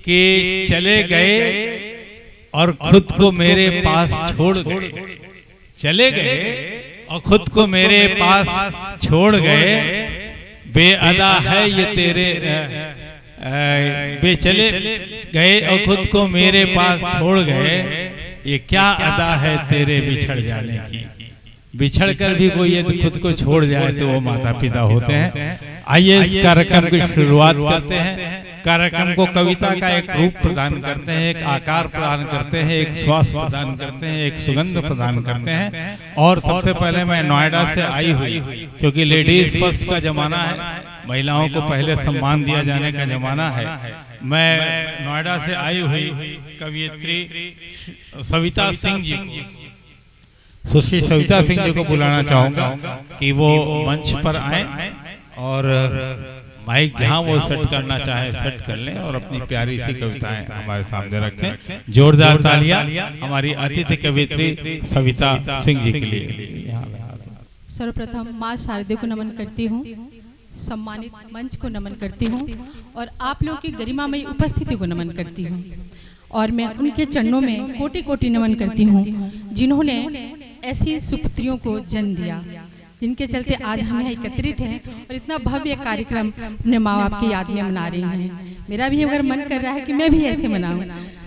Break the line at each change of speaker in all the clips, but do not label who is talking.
कि चले गए और खुद को मेरे पास छोड़ गए, चले गए और खुद को मेरे पास छोड़ गए, बेअदा है ये तेरे चले गए और खुद को मेरे पास छोड़ गए, ये क्या अदा है तेरे बिछड़ जाने की। बिछड़ कर भी कोई यदि खुद को छोड़ जाए तो वो माता पिता होते हैं। आइए इस कार्यक्रम की शुरुआत करते हैं। कार्यक्रम को कविता का एक रूप प्रदान करते हैं, एक आकार प्रदान करते हैं, एक स्वास्थ्य प्रदान करते हैं, एक सुगंध प्रदान करते हैं। और सबसे पहले मैं नोएडा से आई हुई, क्योंकि लेडीज फर्स्ट का जमाना है, महिलाओं को पहले सम्मान दिया जाने का जमाना है। मैं नोएडा से आई हुई कवियत्री सविता सिंह जी को, सुश्री सविता सिंह जी को बुलाना चाहूंगा कि वो मंच पर आए और माइक जहां वो सेट करना चाहे सेट कर लें और अपनी प्यारी सी कविताएं हमारे सामने रखें। जोरदार तालियां हमारी अतिथि कवियत्री सविता सिंह जी के लिए।
सर्वप्रथम माँ शारदे को नमन करती हूँ, सम्मानित मंच को नमन करती हूँ और आप लोगों की गरिमामयी उपस्थिति को नमन करती हूँ। और मैं उनके चरणों में कोटि कोटि नमन करती हूँ जिन्होंने ऐसी सुपुत्रियों को जन्म दिया, जिनके चलते आज हम यहाँ एकत्रित हैं और इतना भव्य कार्यक्रम अपने माँ बाप की याद में मना रही हैं। मेरा भी अगर मन कर रहा है कि मैं भी ऐसे मनाऊं,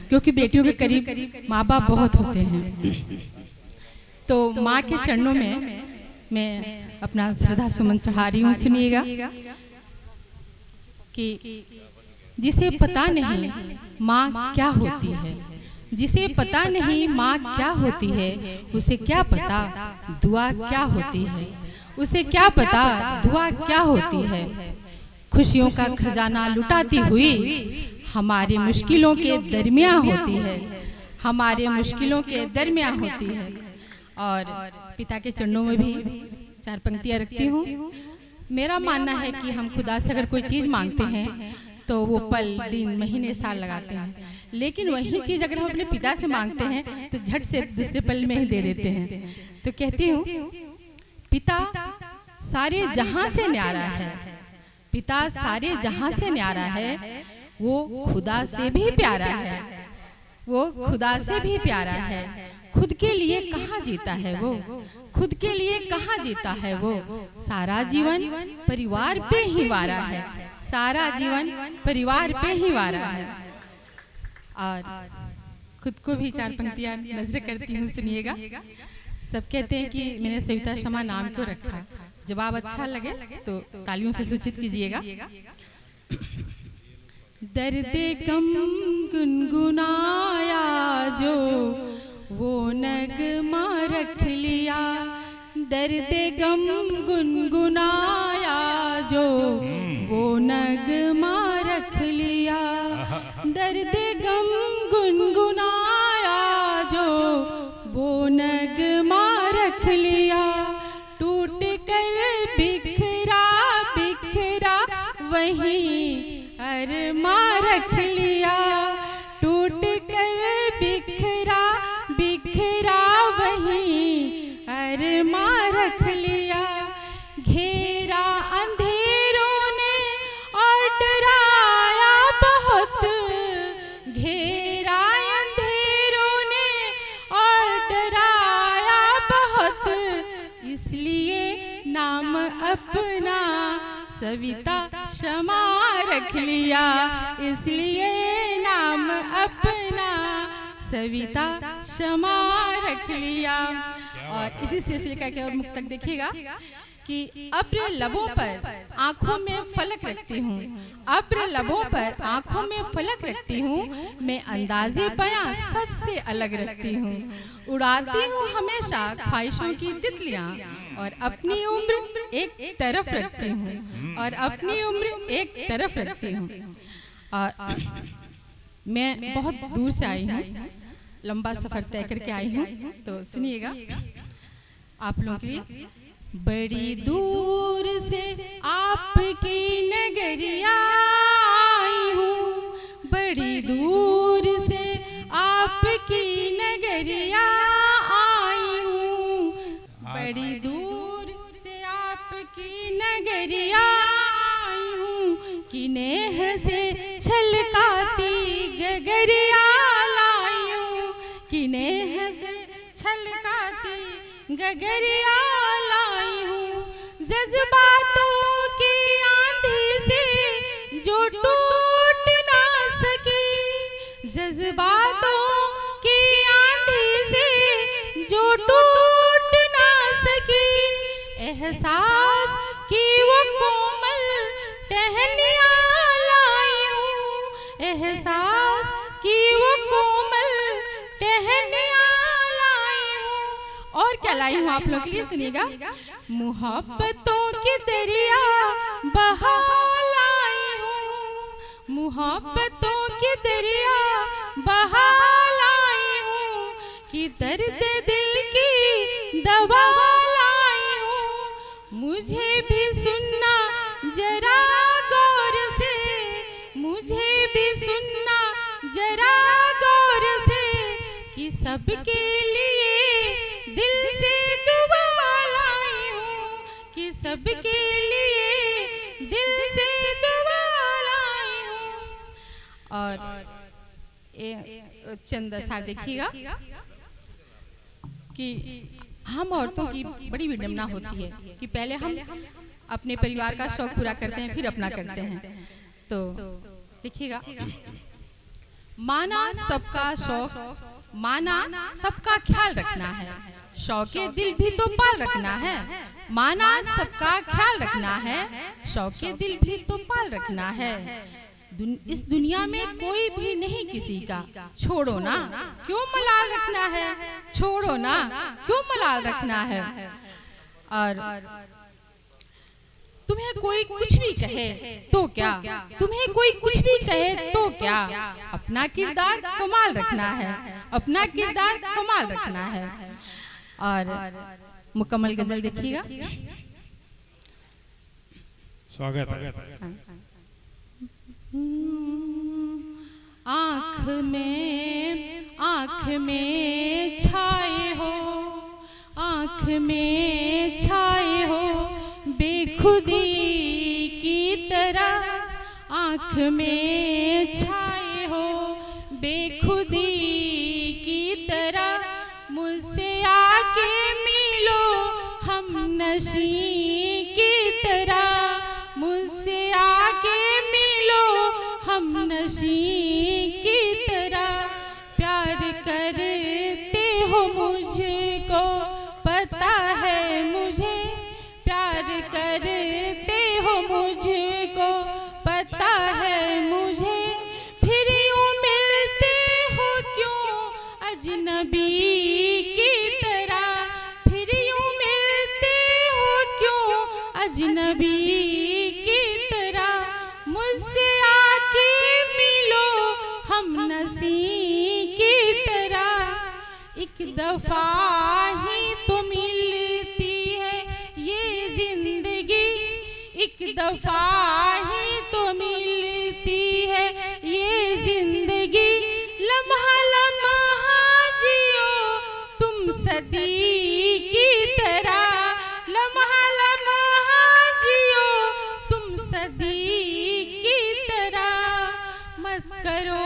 क्योंकि बेटियों के करीब माँ बाप बहुत होते हैं। तो माँ के चरणों में मैं अपना श्रद्धा सुमन चढ़ा रही हूँ। सुनिएगा कि जिसे पता नहीं माँ क्या होती है, जिसे पता नहीं माँ क्या होती है, उसे क्या पता दुआ क्या होती है, उसे क्या पता दुआ क्या होती है। खुशियों का खजाना लुटाती हुई हमारे मुश्किलों के दरमियाँ होती है, हमारे मुश्किलों के दरमियाँ होती है। और पिता के चरणों में भी 4 पंक्तियाँ रखती हूँ। मेरा मानना है कि हम खुदा से अगर कोई चीज़ मांगते हैं तो वो पल दिन महीने साल लगाते हैं, लेकिन वही चीज़ अगर हम अपने पिता से मांगते हैं तो झट से दूसरे पल में ही दे देते हैं। तो कहती हूँ, पिता सारे जहां से न्यारा है, पिता सारे जहां से न्यारा है, वो खुदा से भी प्यारा है, वो खुदा से भी प्यारा है। खुद के लिए कहाँ जीता है वो, खुद के लिए कहाँ जीता है वो, सारा जीवन परिवार पे ही वारा है, सारा जीवन परिवार पे ही वारा है। और खुद को भी 4 पंक्तियां नजर करती हूँ। सुनिएगा। सब कहते हैं कि मैंने सविता शमा नाम क्यों रखा, जवाब अच्छा लगे तो तालियों से सूचित कीजिएगा। दर्दे गम गुनगुनाया जो वो नगमा रख लिया, दर्दे गम गुनगुनाया जो वो नगमा रख लिया, दर्दे गम गुनगुनाया जो वो नगमा रख लिया। टूट कर बिखरा बिखरा वहीं अरमा रख लिया, टूट कर बिखरा बिखरा वहीं अरमा रख लिया। घेरा अंधेरों ने और डराया बहुत, घेरा अंधेरों ने और डराया बहुत, इसलिए नाम अपना सविता शमा रख लिया, इसलिए नाम अपना सविता शमा रख लिया। और इसी सिलसिले का क्या और मुक्त तक देखिएगा कि अब्र लबों पर आंखों में फलक रखती हूँ, अब्र लबों पर आंखों में फलक रखती हूँ, मैं अंदाजे बयां सबसे अलग रखती हूँ। उड़ाती हूँ हमेशा ख्वाहिशों की तितलियाँ और अपनी उम्र एक तरफ रखती हूँ, और अपनी उम्र एक तरफ रखती हूँ। और मैं बहुत दूर से आई हूँ, लंबा सफर तय करके आई हूँ, तो सुनिएगा आप लोगों के लिए। बड़ी दूर से आपकी नगरिया आई हूँ, बड़ी दूर से आपकी नगरिया आई हूँ, बड़ी दूर से आपकी नगरिया आई हूँ, कि नेह से छलकाती गगरिया लायूं, कि नेह से छलकाती गगरिया लाई हूँ। जज्बातों की आंधी से जो टूट ना सकी, जज्बातों की आंधी से जो टूट ना सकी, एहसास की वो कोमल टहनिया लाई हूँ, एहसास की वो कोमल टहनिया लाई हूँ। और क्या लाई हूँ आप लोग के लिए सुनिएगा। मोहब्बतों की दरिया बहा लाई हूँ, मोहब्बतों की दरिया बहा लाई हूँ, कि दर्द दिल की दवा लाई हूँ। मुझे भी सुनना जरा गौर से, मुझे भी सुनना जरा गौर से, कि सबके लिए दिल से दुआ लाई हूँ, कि सबके लिए दिल से दुआ लाई हूँ। और चंद सा देखिएगा कि हम औरतों की बड़ी विडंबना होती है कि पहले हम अपने परिवार का शौक पूरा करते हैं, फिर अपना करते हैं। तो देखिएगा, माना सबका शौक, माना सबका ख्याल रखना है, शौके दिल भी तो पाल रखना है। माना सबका ख्याल रखना है, शौके दिल भी तो पाल रखना है। इस दुनिया में कोई भी नहीं किसी का, छोड़ो ना क्यों मलाल रखना है, छोड़ो ना क्यों मलाल रखना है। और तुम्हें कोई कुछ भी कहे तो क्या, तुम्हें कोई कुछ भी कहे तो क्या, अपना किरदार कमाल रखना है, अपना किरदार कमाल रखना है। और मुकम्मल गजल देखिएगा।
स्वागत है।
आँख में छाए हो, आँख में छाए हो बेखुदी की तरह, आँख में छाए हो बेखुदी की तरह, मुझसे आके मिलो हम नशी की तरह, मुझसे आके मिलो हम नशी की तरह। प्यार करते हो मुझको पता है मुझे, प्यार करते हो मुझको पता है मुझे, फिर यूं मिलते हो क्यों अजनबी की तरह, फिर यूं मिलते हो क्यों अजनबी की तरह, मुझसे आके मिलो हम नसी की तरह। एक दफा ही तो मिलती है ये जिंदगी, एक दफा ही तो मिलती है ये जिंदगी, लम्हा लम्हा जियो तुम सदी की तरह, लम्हा लम्हा जियो तुम सदी की तरह। मत करो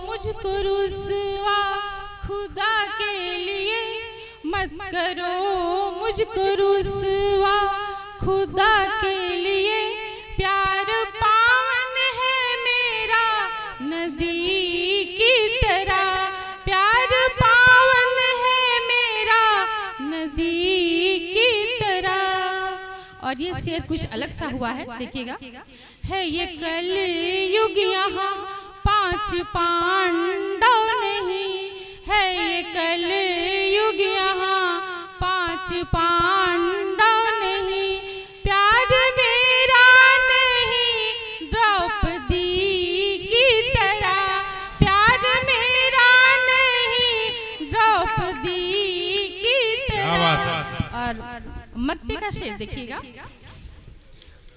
मुझको रुसवा खुदा के लिए, मत करो मुझको रुसवा खुदा के लिए, प्यार पावन है मेरा नदी की तरह, प्यार पावन है मेरा नदी की तरह। और ये शेर कुछ अलग सा हुआ है, देखिएगा। है ये कलयुग यहाँ पांच पांडव नहीं, है ये कलयुग यहाँ पांच पांडव नहीं, प्यार मेरा नहीं द्रौपदी की तरह, प्यार मेरा नहीं द्रौपदी की तरह। और मक्ते का शेर देखिएगा।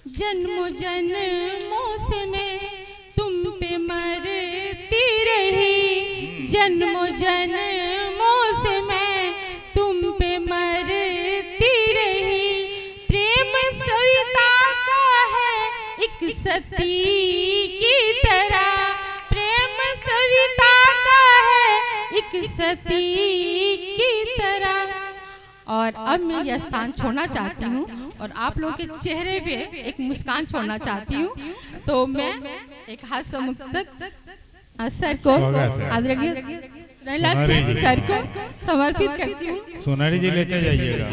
जन्मों जन्मों से मैं तुम पे मरती रही, जन्मों जन्मों से मैं तुम पे मरती रही, प्रेम सविता का है एक सती की तरह, सती की तरह। और अब मैं यह स्थान छोड़ना चाहती हूँ और आप लोगों के चेहरे पे एक मुस्कान छोड़ना चाहती हूँ। तो मैं एक हास्य मुक्तक सर को, आदरणीय सुनारीलाल सर को समर्पित करती हूँ।
सोनारी जी लेते जाइएगा।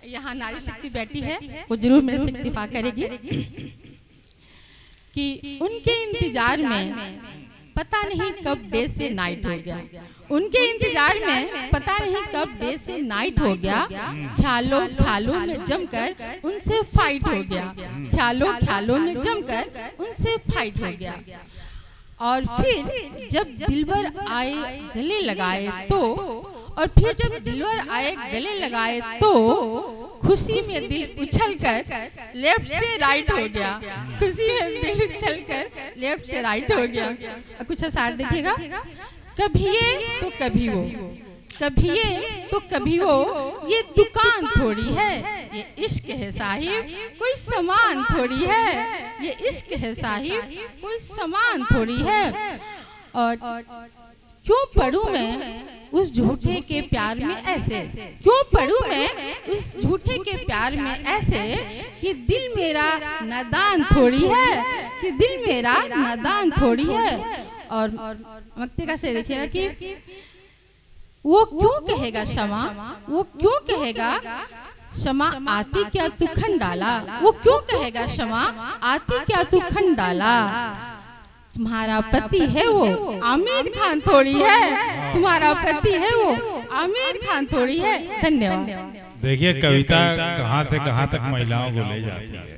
यहाँ नारी शक्ति बैठी है, वो जरूर मेरे से इत्तेफा करेगी कि उनके इंतजार में पता नहीं कब डे से नाइट हो गया। उनके इंतजार में पता नहीं कब डे से नाइट हो गया। ख्यालों में जमकर उनसे फाइट हो गया। ख्यालों में जमकर उनसे फाइट हो गया। और फिर जब दिलबर आए गले लगाए तो, और फिर जब दिलबर आए गले लगाए तो खुशी में दिल उछलकर लेफ्ट से राइट हो गया। खुशी में दिल उछलकर लेफ्ट से राइट हो गया। कुछ असार देखिएगा। कभी ये तो कभी वो, कभी ये तो कभी वो, ये दुकान थोड़ी है, ये इश्क है साहिब, कोई सामान थोड़ी है। ये इश्क है साहिब, कोई सामान थोड़ी है। और क्यों पढ़ूं मैं उस झूठे के प्यार में ऐसे, क्यों पढ़ूं मैं उस झूठे के प्यार में ऐसे, कि दिल मेरा नादान थोड़ी है, कि दिल मेरा नादान थोड़ी है। और मक्ते का से देखिएगा कि वो क्यों कहेगा क्षमा, वो क्यों कहेगा क्षमा, आती क्या तू खंडाला। वो क्यों कहेगा क्षमा, आती क्या तू खंडाला। तुम्हारा पति है वो आमिर खान थोड़ी है, तुम्हारा पति है वो आमिर खान थोड़ी है। धन्यवाद।
देखिए कविता कहाँ से कहाँ तक महिलाओं को ले जाती है।